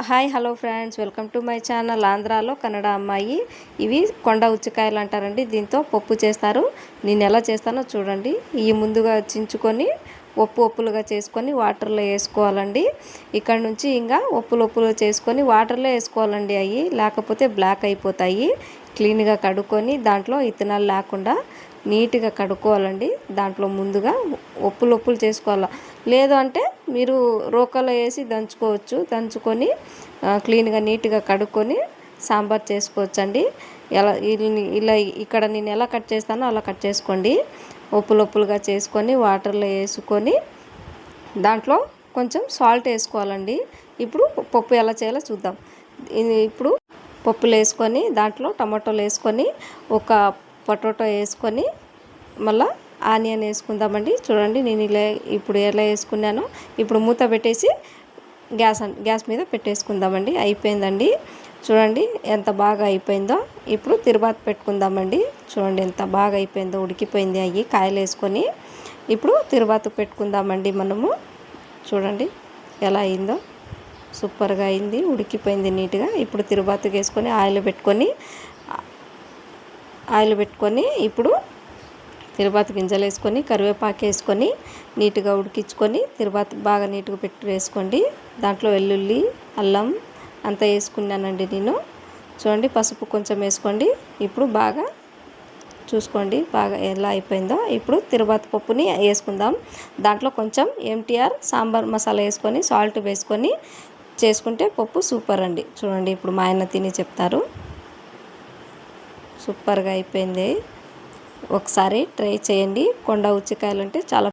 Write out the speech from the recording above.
Hi hello friends, welcome to my channel. ఆంధ్రాలో కన్నడ అమ్మాయి. ఇవి కొండ ఉచ్చికాయలు అంటారండి. దీంతో పప్పు చేస్తారు. నేను ఎలా చేస్తానో చూడండి. ఇవి ముందుగా చించుకొని ఒప్పులుగా చేసుకొని వాటర్లో వేసుకోవాలండి. ఇక్కడ నుంచి ఇంకా ఒప్పులుగా చేసుకొని వాటర్లో వేసుకోవాలండి. అవి లేకపోతే బ్లాక్ అయిపోతాయి. క్లీన్గా కడుక్కొని దాంట్లో ఇత్తనాలు లేకుండా నీట్గా కడుక్కోవాలండి. దాంట్లో ముందుగా ఒప్పులు చేసుకోవాలి. లేదు అంటే మీరు రోకలో వేసి దంచుకొని క్లీన్గా నీట్గా కడుక్కొని సాంబార్ చేసుకోవచ్చండి. ఇలా ఇక్కడ నేను ఎలా కట్ చేస్తానో అలా కట్ చేసుకోండి. ఒప్పులుగా చేసుకొని వాటర్లో వేసుకొని దాంట్లో కొంచెం సాల్ట్ వేసుకోవాలండి. ఇప్పుడు పప్పు ఎలా చేయాలో చూద్దాం. ఇప్పుడు పప్పులు వేసుకొని దాంట్లో టమాటోలు వేసుకొని ఒక పొటాటో వేసుకొని మళ్ళీ ఆనియన్ వేసుకుందామండి. చూడండి నేను ఇప్పుడు ఎలా వేసుకున్నానో ఇప్పుడు మూత పెట్టేసి గ్యాస్ మీద పెట్టేసుకుందామండి. అయిపోయిందండి. చూడండి ఎంత బాగా అయిపోయిందో. ఇప్పుడు తిరువాత పెట్టుకుందామండి. చూడండి ఎంత బాగా అయిపోయిందో, ఉడికిపోయింది. అవి కాయలు వేసుకొని ఇప్పుడు తిరువాత పెట్టుకుందామండి. మనము చూడండి ఎలా అయిందో, సూపర్గా అయింది, ఉడికిపోయింది నీట్గా. ఇప్పుడు తిరువాతకి వేసుకొని ఆయిల్ పెట్టుకొని ఇప్పుడు తిరువాత గింజలు వేసుకొని కరివేపాకు వేసుకొని నీట్గా ఉడికించుకొని తిరువాత బాగా నీట్గా పెట్టి వేసుకోండి. దాంట్లో వెల్లుల్లి అల్లం అంతా వేసుకున్నానండి నేను. చూడండి పసుపు కొంచెం వేసుకోండి. ఇప్పుడు బాగా చూసుకోండి బాగా ఎలా అయిపోయిందో. ఇప్పుడు తిరువాత పప్పుని వేసుకుందాం. దాంట్లో కొంచెం ఎంటీఆర్ సాంబార్ మసాలా వేసుకొని సాల్ట్ వేసుకొని చేసుకుంటే పప్పు సూపర్ అండి. చూడండి ఇప్పుడు మా ఆయన తిని చెప్తారు. సూపర్గా అయిపోయింది. ఒకసారి ట్రై చేయండి. కొండ ఉచ్చికాయలు అంటే చాలా